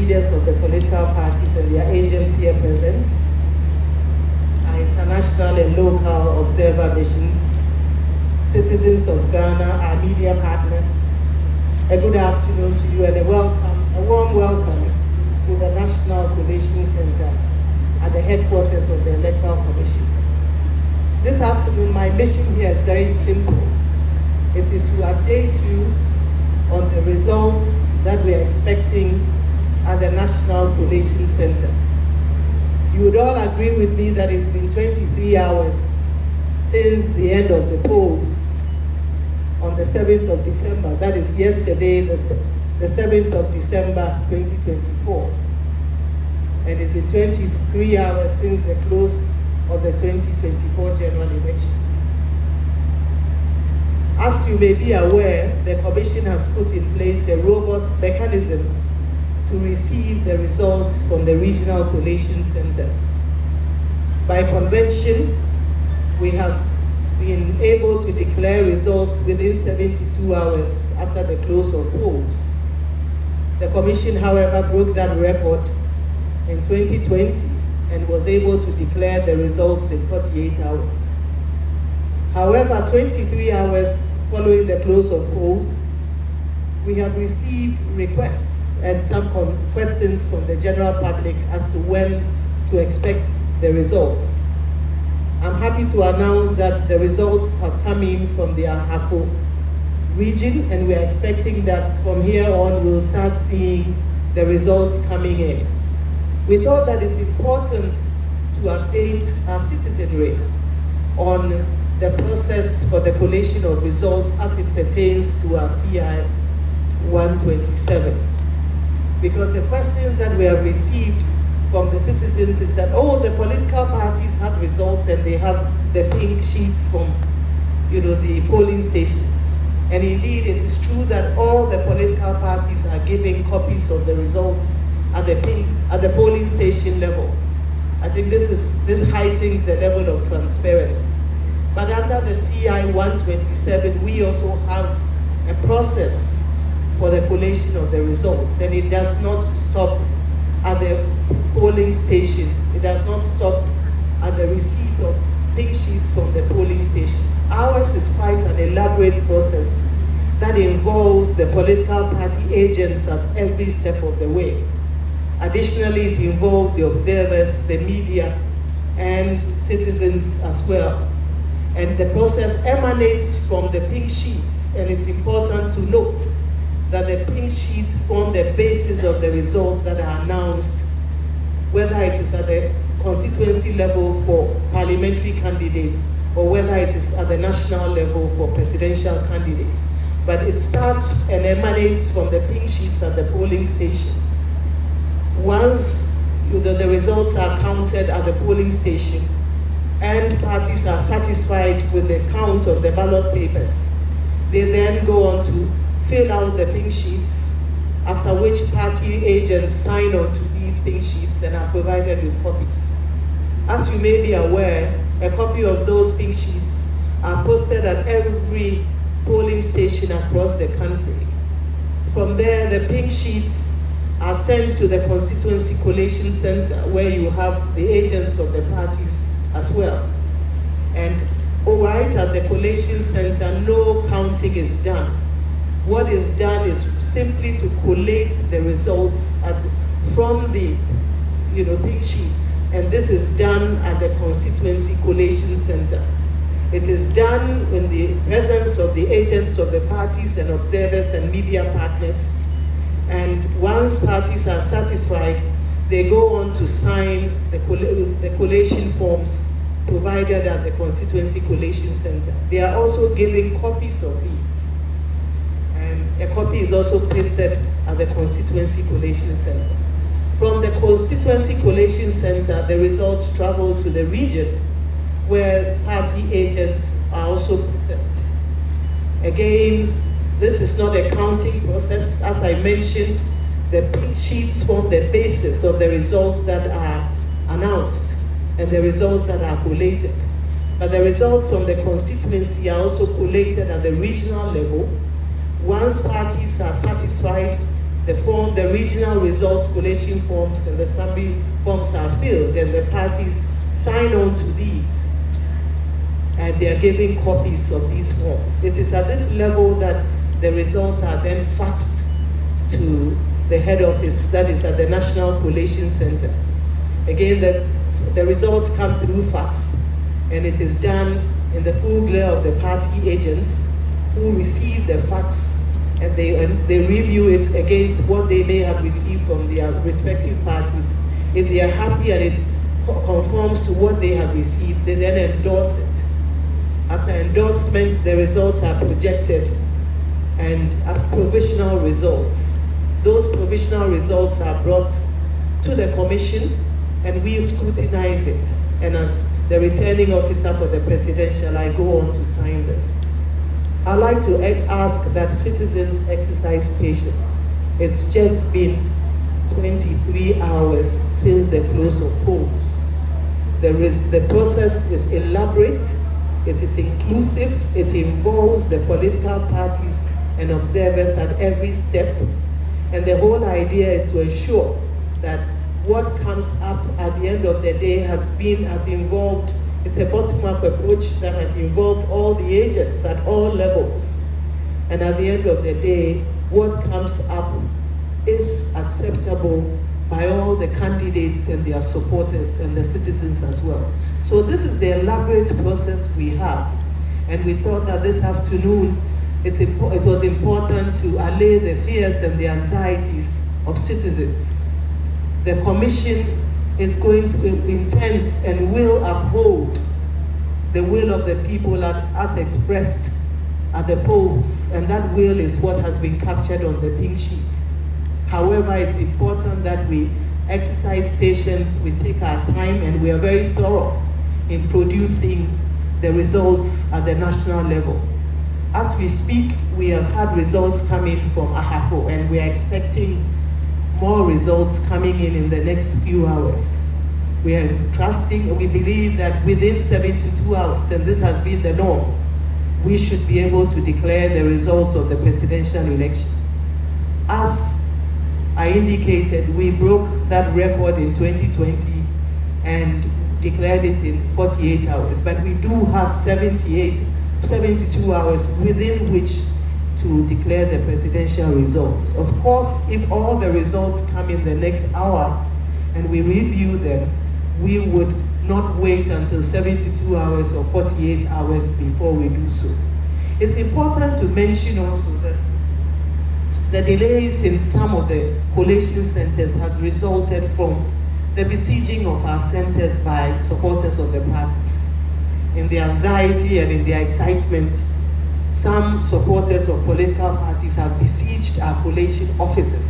leaders of the political parties and their agents here present, our international and local observer missions, citizens of Ghana, our media partners, a good afternoon to you and a warm welcome to the National Collation Center at the headquarters of the Electoral Commission. This afternoon, my mission here is very simple. It is to update you on the results that we are expecting at the National Collation Center. You would all agree with me that it's been 23 hours since the end of the polls on the 7th of December, that is yesterday, the 7th of December 2024. And it's been 23 hours since the close of the 2024 general election. As you may be aware, the Commission has put in place a robust mechanism to receive the results from the Regional Collation Center. By convention, we have been able to declare results within 72 hours after the close of polls. The Commission, however, broke that record in 2020 and was able to declare the results in 48 hours. However, 23 hours following the close of polls, we have received requests and some questions from the general public as to when to expect the results. I'm happy to announce that the results have come in from the Ahafo region, and we are expecting that from here on we'll start seeing the results coming in. We thought that it's important to update our citizenry on the process for the collation of results as it pertains to our CI 127. Because the questions that we have received from the citizens is that, oh, the political parties have results and they have the pink sheets from, the polling stations. And indeed, it is true that all the political parties are giving copies of the results at the polling station level. I think this heightens the level of transparency. But under the CI 127, we also have a process for the collation of the results, and it does not stop at the polling station. It does not stop at the receipt of pink sheets from the polling stations. Ours is quite an elaborate process that involves the political party agents at every step of the way. Additionally, it involves the observers, the media, and citizens as well. And the process emanates from the pink sheets, and it's important to note that the pink sheets form the basis of the results that are announced, whether it is at the constituency level for parliamentary candidates or whether it is at the national level for presidential candidates. But it starts and emanates from the pink sheets at the polling station. Once the results are counted at the polling station and parties are satisfied with the count of the ballot papers, they then go on to fill out the pink sheets, after which party agents sign on to these pink sheets and are provided with copies. As you may be aware, a copy of those pink sheets are posted at every polling station across the country. From there, the pink sheets are sent to the Constituency Collation Center, where you have the agents of the parties as well. And right at the collation center, no counting is done. What is done is simply to collate the results from the pink sheets, and this is done at the Constituency Collation Center. It is done in the presence of the agents of the parties and observers and media partners. And once parties are satisfied, they go on to sign the collation forms provided at the Constituency Collation Center. They are also given copies of these. And a copy is also pasted at the Constituency Collation Center. From the Constituency Collation Center, the results travel to the region where party agents are also present. Again, this is not a counting process. As I mentioned, the pink sheets form the basis of the results that are announced and the results that are collated. But the results from the constituency are also collated at the regional level. Once parties are satisfied, the regional results collation forms and the summary forms are filled, and the parties sign on to these, and they are given copies of these forms. It is at this level that the results are then faxed to the head office, that is at the National Collation Center. Again, the results come through fax, and it is done in the full glare of the party agents who receive the fax, and they review it against what they may have received from their respective parties. If they are happy and it conforms to what they have received, they then endorse it. After endorsement, the results are projected and as provisional results. Those provisional results are brought to the commission, and we scrutinize it. And as the returning officer for the presidential, I go on to sign this. I'd like to ask that citizens exercise patience. It's just been 23 hours since the close of polls. The process is elaborate, it is inclusive, it involves the political parties and observers at every step. And the whole idea is to ensure that what comes up at the end of the day has involved, it's a bottom-up approach that has involved all the agents at all levels. And at the end of the day, what comes up is acceptable by all the candidates and their supporters and the citizens as well. So this is the elaborate process we have. And we thought that this afternoon, it was important to allay the fears and the anxieties of citizens. The commission is going to intend and will uphold the will of the people as expressed at the polls, and that will is what has been captured on the pink sheets. However, it's important that we exercise patience, we take our time, and we are very thorough in producing the results at the national level. As we speak, we have had results coming from Ahafo, and we are expecting more results coming in the next few hours. We are trusting, we believe that within 72 hours, and this has been the norm, we should be able to declare the results of the presidential election. As I indicated, we broke that record in 2020 and declared it in 48 hours, but we do have 72 hours within which to declare the presidential results. Of course, if all the results come in the next hour and we review them, we would not wait until 72 hours or 48 hours before we do so. It's important to mention also that the delays in some of the collation centers has resulted from the besieging of our centers by supporters of the parties. In the anxiety and in the excitement, some supporters of political parties have besieged our collation offices,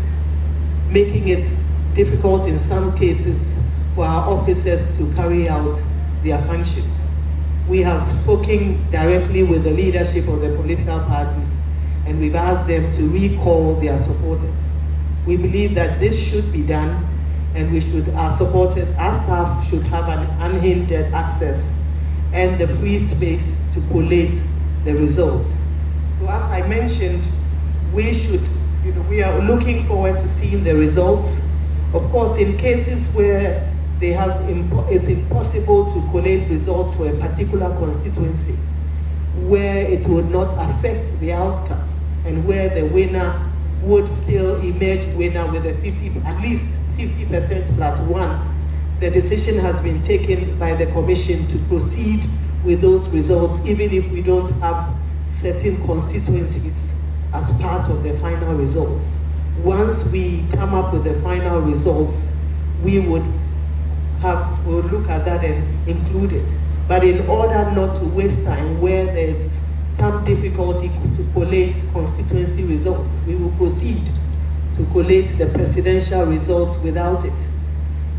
making it difficult in some cases for our officers to carry out their functions. We have spoken directly with the leadership of the political parties, and we've asked them to recall their supporters. We believe that this should be done, and our supporters, our staff should have an unhindered access and the free space to collate the results. So as I mentioned, we are looking forward to seeing the results. Of course, in cases where it's impossible to collate results for a particular constituency, where it would not affect the outcome, and where the winner would still emerge winner with at least 50% plus one, the decision has been taken by the commission to proceed with those results, even if we don't have certain constituencies as part of the final results. Once we come up with the final results, we would look at that and include it. But in order not to waste time where there's some difficulty to collate constituency results, we will proceed to collate the presidential results without it,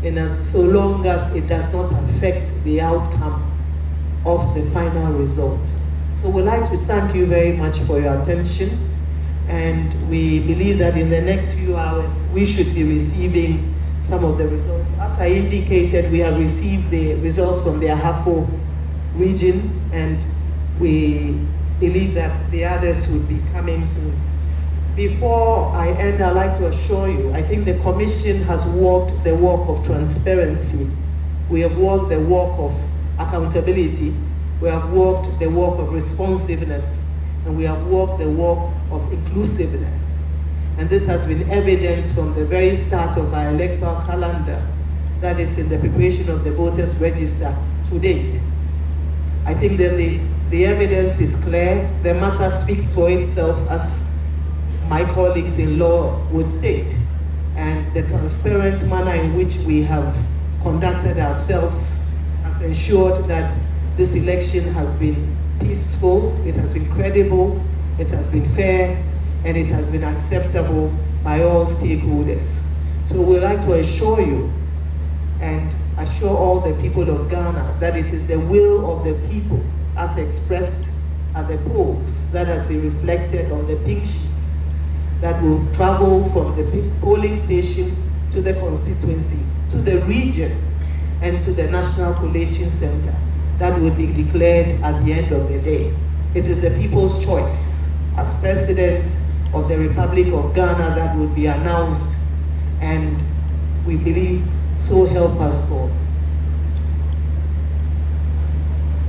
and so long as it does not affect the outcome of the final result. So we'd like to thank you very much for your attention, and we believe that in the next few hours we should be receiving some of the results. As I indicated, we have received the results from the Ahafo region, and we believe that the others would be coming soon. Before I end, I'd like to assure you, I think the Commission has walked the walk of transparency. We have walked the walk of accountability. We have walked the walk of responsiveness. And we have walked the walk of inclusiveness. And this has been evident from the very start of our electoral calendar, that is in the preparation of the voters' register to date. I think that the evidence is clear. The matter speaks for itself, as my colleagues in law would state. And the transparent manner in which we have conducted ourselves has ensured that this election has been peaceful, it has been credible, it has been fair, and it has been acceptable by all stakeholders. So we'd like to assure you and assure all the people of Ghana that it is the will of the people as expressed at the polls that has been reflected on the pink sheets that will travel from the polling station to the constituency, to the region, and to the National Collation Center that will be declared at the end of the day. It is the people's choice as President of the Republic of Ghana that will be announced, and we believe, so help us God,